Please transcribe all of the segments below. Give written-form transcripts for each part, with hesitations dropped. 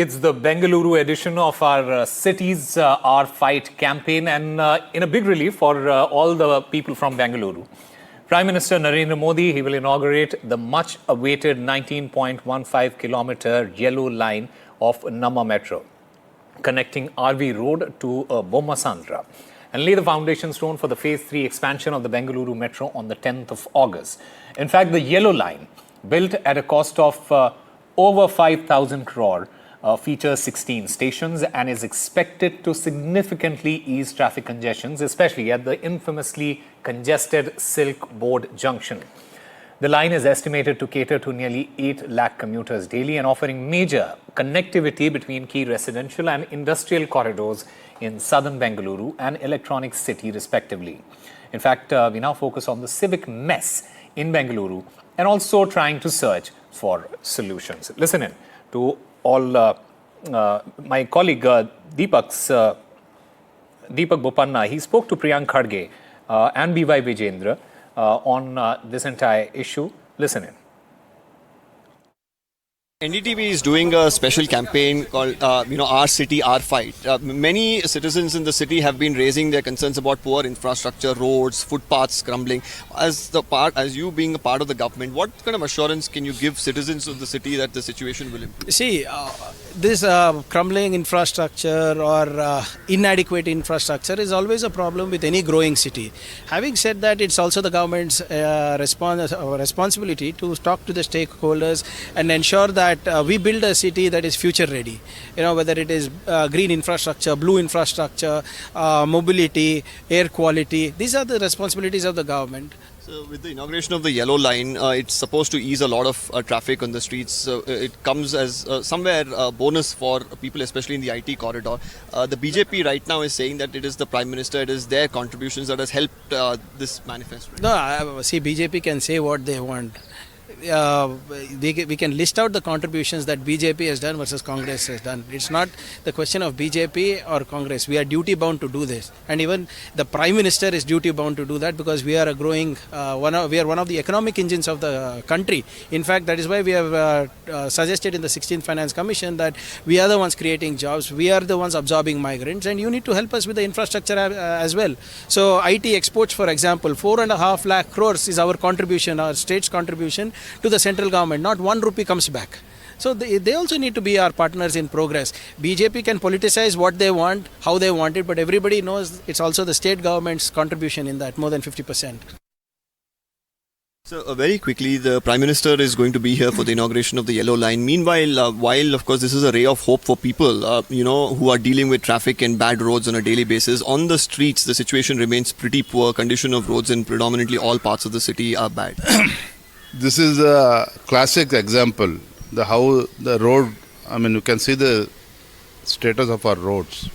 It's the Bengaluru edition of our Cities Our Fight campaign, and in a big relief for all the people from Bengaluru. Prime Minister Narendra Modi, he will inaugurate the much-awaited 19.15-kilometer yellow line of Namma Metro, connecting RV Road to Bommasandra, and lay the foundation stone for the Phase 3 expansion of the Bengaluru Metro on the 10th of August. In fact, the yellow line, built at a cost of over 5,000 crore, features 16 stations and is expected to significantly ease traffic congestions, especially at the infamously congested Silk Board Junction. The line is estimated to cater to nearly 8 lakh commuters daily and offering major connectivity between key residential and industrial corridors in southern Bengaluru and Electronic City, respectively. In fact, we now focus on the civic mess in Bengaluru and also trying to search for solutions. Listen in to all my colleague Deepak Bopanna. He spoke to Priyank Khadge and B.Y. Vijendra on this entire issue. Listen in. NDTV is doing a special campaign called, Our City, Our Fight. Many citizens in the city have been raising their concerns about poor infrastructure, roads, footpaths crumbling. As you being a part of the government, what kind of assurance can you give citizens of the city that the situation will improve? See, this crumbling infrastructure or inadequate infrastructure is always a problem with any growing city. Having said that, it's also the government's responsibility to talk to the stakeholders and ensure that we build a city that is future ready. Whether it is green infrastructure, blue infrastructure, mobility, air quality. These are the responsibilities of the government. So with the inauguration of the yellow line, it's supposed to ease a lot of traffic on the streets. It comes as somewhere a bonus for people, especially in the IT corridor. The BJP right now is saying that it is the Prime Minister, it is their contributions that has helped this manifest. Right? No, see, BJP can say what they want. We can list out the contributions that BJP has done versus Congress has done. It's not the question of BJP or Congress. We are duty bound to do this, and even the Prime Minister is duty bound to do that because we are a growing we are one of the economic engines of the country. In fact, that is why we have suggested in the 16th Finance Commission that we are the ones creating jobs, we are the ones absorbing migrants, and you need to help us with the infrastructure as well. So IT exports, for example, 4.5 lakh crores is our contribution, our state's contribution to the central government. Not 1 rupee comes back. So they also need to be our partners in progress. BJP can politicize what they want, how they want it, but everybody knows it's also the state government's contribution in that, more than 50%. So very quickly, the Prime Minister is going to be here for the inauguration of the yellow line. Meanwhile, while of course this is a ray of hope for people, who are dealing with traffic and bad roads on a daily basis, on the streets the situation remains pretty poor. Condition of roads in predominantly all parts of the city are bad. This is a classic example, how the road, you can see the status of our roads.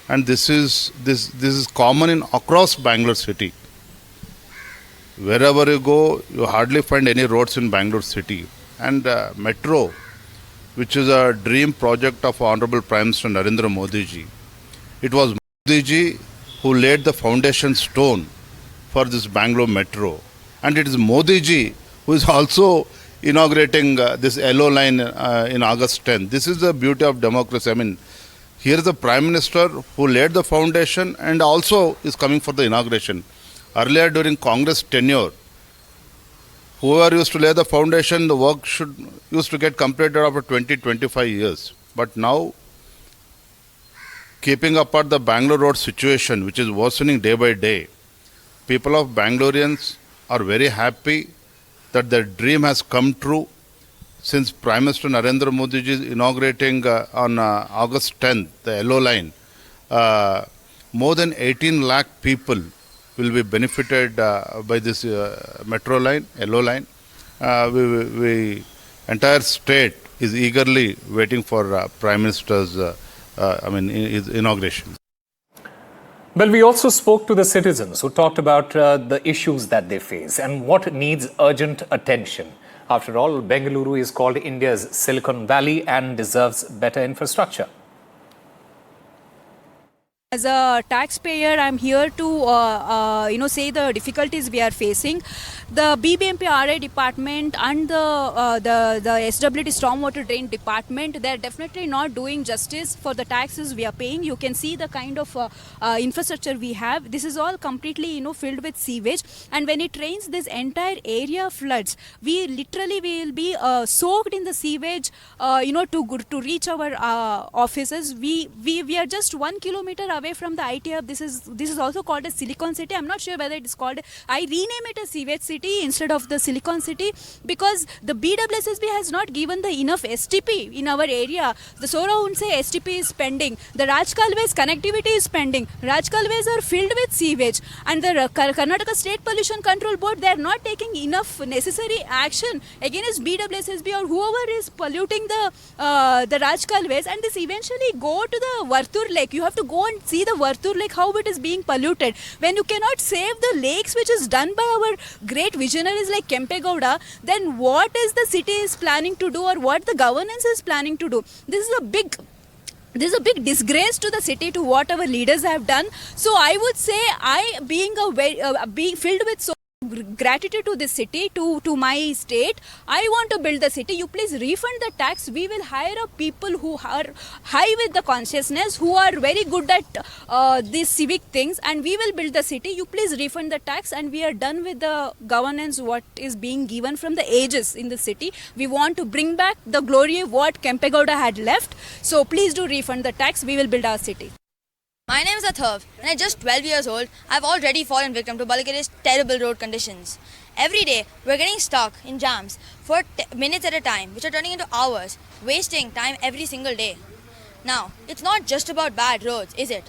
And this is common across Bangalore city. Wherever you go, you hardly find any roads in Bangalore city. And Metro, which is a dream project of Honorable Prime Minister Narendra Modi ji. It was Modi ji who laid the foundation stone for this Bangalore Metro. And it is Modi ji who is also inaugurating this yellow line in August 10th. This is the beauty of democracy. Here is the Prime Minister who laid the foundation and also is coming for the inauguration. Earlier during Congress tenure, whoever used to lay the foundation, the work used to get completed after 20-25 years. But now, keeping apart the Bangalore road situation, which is worsening day by day, people of Bangaloreans are very happy that their dream has come true since Prime Minister Narendra Modi ji is inaugurating on August 10th, the yellow line. More than 18 lakh people will be benefited by this metro line, yellow line. Entire state is eagerly waiting for Prime Minister's his inauguration. Well, we also spoke to the citizens who talked about the issues that they face and what needs urgent attention. After all, Bengaluru is called India's Silicon Valley and deserves better infrastructure. As a taxpayer, I'm here to say the difficulties we are facing. the BBMP RI department and the SWT stormwater drain department, they're definitely not doing justice for the taxes we are paying. You can see the kind of infrastructure we have. This is all completely filled with sewage, and when it rains, this entire area floods. We literally will be soaked in the sewage to reach our offices. We are just 1 kilometer away from the IT hub. This is also called a Silicon City. I'm not sure whether it is called, I rename it a sewage city instead of the Silicon City, because the BWSSB has not given the enough STP in our area. The Sora Unse STP is pending. The Rajkalways connectivity is pending. Rajkalways are filled with sewage, and the Karnataka State Pollution Control Board, they are not taking enough necessary action against BWSSB or whoever is polluting the Rajkalways, and this eventually go to the Vartur Lake. You have to go and see the Vartur Lake, how it is being polluted. When you cannot save the lakes, which is done by our great visionaries like Kempegowda, then what is the city is planning to do, or what the governance is planning to do? This is a big disgrace to the city, to what our leaders have done. So I would say, being filled with so gratitude to this city, to my state, I want to build the city. You please refund the tax. We will hire up people who are high with the consciousness, who are very good at these civic things, and we will build the city. You please refund the tax, and we are done with the governance what is being given from the ages in the city. We want to bring back the glory of what Kempegowda had left. So please do refund the tax. We will build our city. My name is Athav, and at just 12 years old, I've already fallen victim to Balagare's terrible road conditions. Every day, we're getting stuck in jams for minutes at a time, which are turning into hours, wasting time every single day. Now, it's not just about bad roads, is it?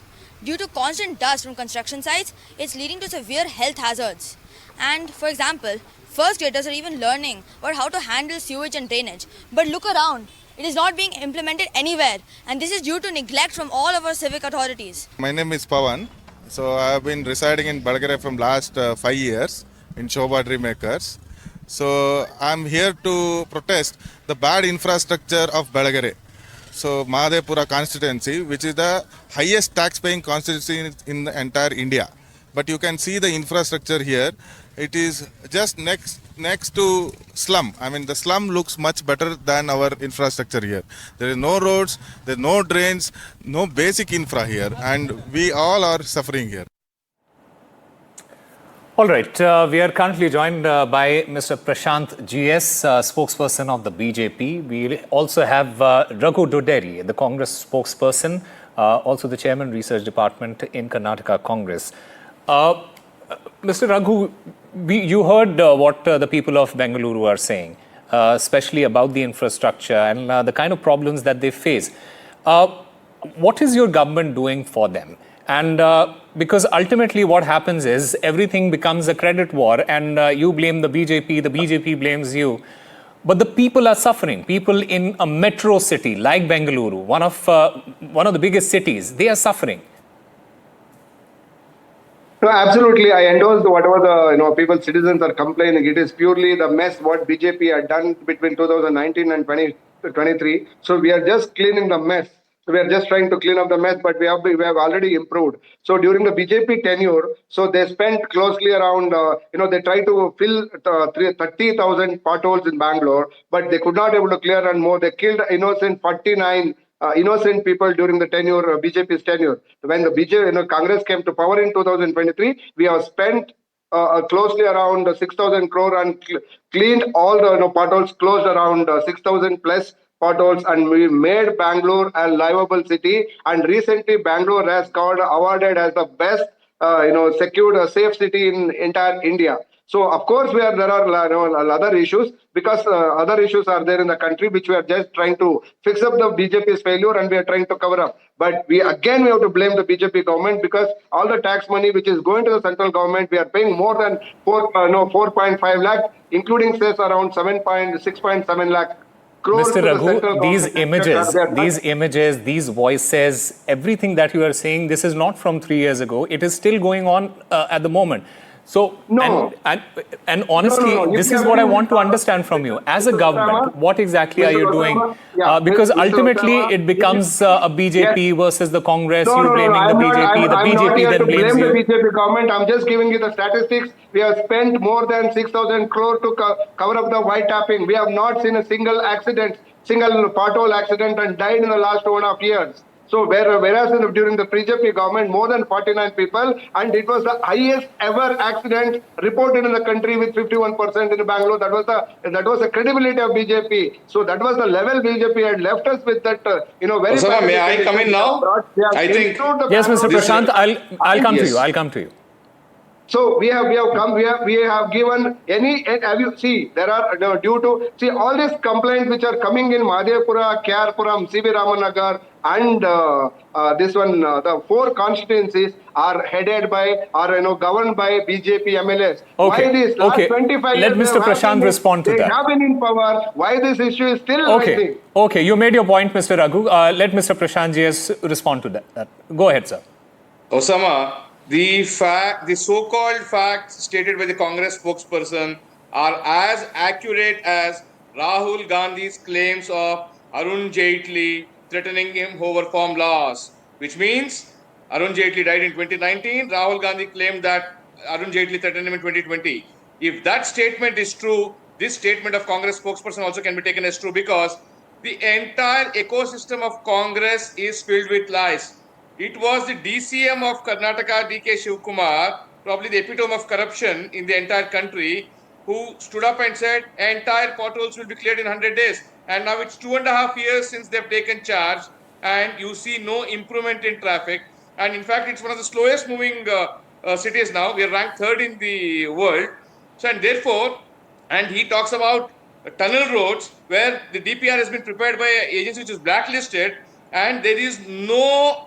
Due to constant dust from construction sites, it's leading to severe health hazards. And, for example, first graders are even learning about how to handle sewage and drainage. But look around. It is not being implemented anywhere, and this is due to neglect from all of our civic authorities. My name is Pawan. So I have been residing in Balagare from last 5 years in Shobha Dreammakers. So I am here to protest the bad infrastructure of Balagare. So Mahadevpura constituency, which is the highest tax-paying constituency in the entire India. But you can see the infrastructure here. It is just next to slum. I mean, the slum looks much better than our infrastructure here. There is no roads, there is no drains, no basic infra here, and we all are suffering here. All right, we are currently joined by Mr. Prashant GS, spokesperson of the BJP. We also have Raghu Doderi, the Congress spokesperson, also the chairman, research department in Karnataka Congress. Mr. Raghu, you heard what the people of Bengaluru are saying, especially about the infrastructure and the kind of problems that they face. What is your government doing for them? And because ultimately what happens is everything becomes a credit war, and you blame the BJP blames you. But the people are suffering. People in a metro city like Bengaluru, one of the biggest cities, they are suffering. No, absolutely. I endorse whatever the citizens are complaining. It is purely the mess what BJP had done between 2019 and 2023. So we are just cleaning the mess. We are just trying to clean up the mess, but we have already improved. So during the BJP tenure, so they spent closely around, they tried to fill 30,000 potholes in Bangalore, but they could not able to clear and more. They killed innocent 49 innocent people during the tenure, BJP's tenure. When the BJP, Congress came to power in 2023, we have spent closely around 6,000 crore and cleaned all the potholes, closed around 6,000 plus potholes, and we made Bangalore a livable city. And recently, Bangalore has got awarded as the best, secured, safe city in entire India. So, of course, there are other issues, because other issues are there in the country, which we are just trying to fix up the BJP's failure, and we are trying to cover up. But we have to blame the BJP government, because all the tax money which is going to the central government, we are paying more than 4.5 lakh, including cess around 6.7 lakh. Mr. Raghu, these images, these voices, everything that you are saying, this is not from 3 years ago. It is still going on at the moment. So, No. and honestly, No. this You is have what I been- want to understand from you. As a Mr. government, Osama? what exactly are Mr. you doing? Osama? Yeah, Because Mr. ultimately, Osama, it becomes a BJP versus the Congress. No, You blaming the I'm not, BJP. The I'm not BJP here then to blames blame the you. BJP government. I'm just giving you the statistics. We have spent more than 6,000 crore to cover up the white tapping. We have not seen a single accident, single pothole accident and died in the last 2.5 years. So whereas during the BJP government, more than 49 people, and it was the highest ever accident reported in the country with 51% in Bangalore. That was the credibility of BJP. So that was the level BJP had left us with that, very. Osama, may pathetic I come condition. in now? They have I think- improved the Yes, Mr. Bangalore Prashant, situation. I'll come to Yes. you. I'll come to you. So we have given have you see there are due to see all these complaints which are coming in Madhepura, Kyarpuram, CB Ramanagar and this one the 4 constituencies are headed by or governed by BJP MLAs. Okay. Why this last Okay. 25 Let years Mr. Prashant respond to they that. have been in power? Why this issue is still Okay. rising? Okay. You made your point, Mr. Raghu. Let Mr. Prashant JS respond to that. Go ahead, sir. Osama, the so-called facts stated by the Congress spokesperson are as accurate as Rahul Gandhi's claims of Arun Jaitley threatening him over farm laws, which means Arun Jaitley died in 2019. Rahul Gandhi claimed that Arun Jaitley threatened him in 2020. If that statement is true, this statement of Congress spokesperson also can be taken as true because the entire ecosystem of Congress is filled with lies. It was the DCM of Karnataka, D.K. Shivkumar, probably the epitome of corruption in the entire country, who stood up and said entire potholes will be cleared in 100 days. And now it's 2.5 years since they've taken charge, and you see no improvement in traffic. And in fact, it's one of the slowest moving cities now. We are ranked 3rd in the world. So, and therefore, and he talks about tunnel roads where the DPR has been prepared by an agency which is blacklisted, and there is no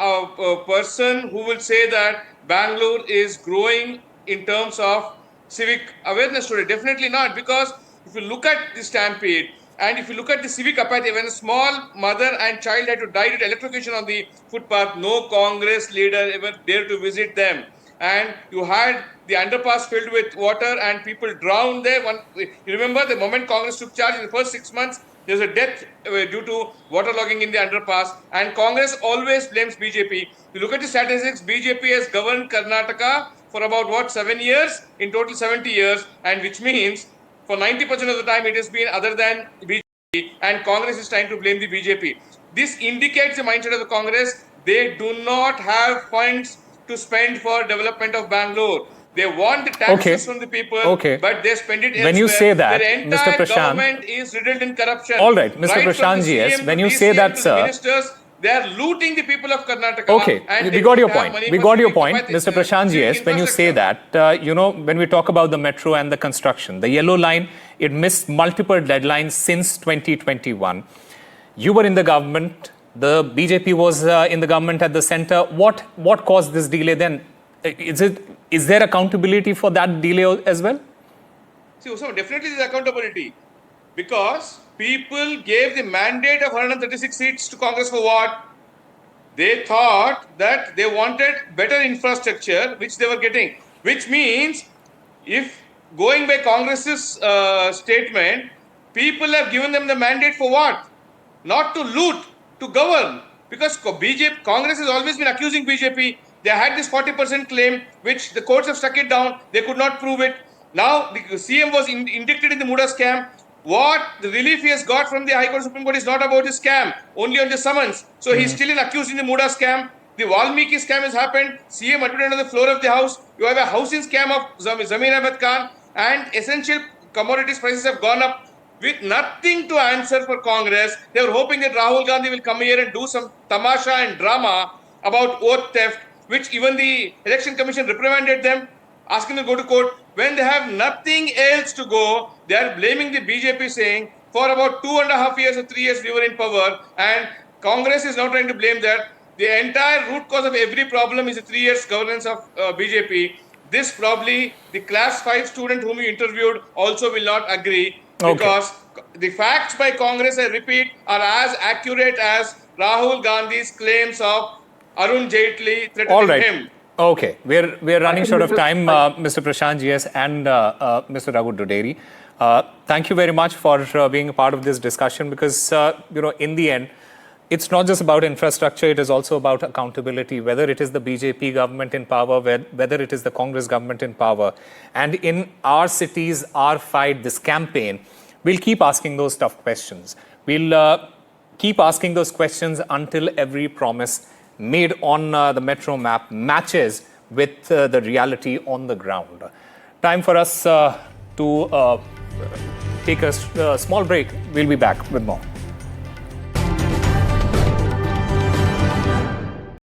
a person who will say that Bangalore is growing in terms of civic awareness today. Definitely not, because if you look at the stampede and if you look at the civic apathy, when a small mother and child had to die due to electrocution on the footpath, no Congress leader ever dared to visit them. And you had the underpass filled with water and people drowned there. You remember the moment Congress took charge in the first 6 months, there's a death due to waterlogging in the underpass, and Congress always blames BJP. You look at the statistics, BJP has governed Karnataka for about 7 years, in total 70 years, and which means for 90% of the time it has been other than BJP, and Congress is trying to blame the BJP. This indicates the mindset of the Congress. They do not have funds to spend for development of Bangalore. They want the taxes from the people, but they spend it elsewhere. When you say that, their entire Mr. Prashant, government is riddled in corruption. All right, Mr. Right Prashant from the GS, CM when to you say DCM that, to the sir. ministers, they are looting the people of Karnataka. Okay, and we they got your don't have point. money We for got your civic point, capacity, Mr. Prashant civic GS. When you say infrastructure. that, when we talk about the metro and the construction, the yellow line, it missed multiple deadlines since 2021. You were in the government. The BJP was in the government at the center. What caused this delay then? Is there accountability for that delay as well? See, so definitely there is accountability, because people gave the mandate of 136 seats to Congress for what? They thought that they wanted better infrastructure, which they were getting. Which means, if going by Congress's statement, people have given them the mandate for what? Not to loot, to govern. Because Congress has always been accusing BJP. They had this 40% claim, which the courts have struck it down. They could not prove it. Now, the CM was indicted in the Muda scam. What the relief he has got from the High Court Supreme Court is not about the scam, only on the summons. So he's still accused in the Muda scam. The Valmiki scam has happened. CM admitted on the floor of the house. You have a housing scam of Zamir Ahmed Khan, and essential commodities prices have gone up. With nothing to answer for Congress, they were hoping that Rahul Gandhi will come here and do some tamasha and drama about oath theft, which even the Election Commission reprimanded them, asking them to go to court. When they have nothing else to go, they are blaming the BJP, saying for about 2.5 years or 3 years we were in power, and Congress is now trying to blame that. The entire root cause of every problem is the 3 years governance of BJP. This probably the class 5 student whom you interviewed also will not agree, because the facts by Congress, I repeat, are as accurate as Rahul Gandhi's claims of Arun Jaitley threatening him. Okay, we're running short of time, Mr. Prashant GS and Mr. Raghu Doderi. Thank you very much for being a part of this discussion, because in the end, it's not just about infrastructure, it is also about accountability, whether it is the BJP government in power, whether it is the Congress government in power. And in our cities, our fight, this campaign, we'll keep asking those tough questions. We'll keep asking those questions until every promise made on the metro map matches with the reality on the ground. Time for us to take a small break. We'll be back with more.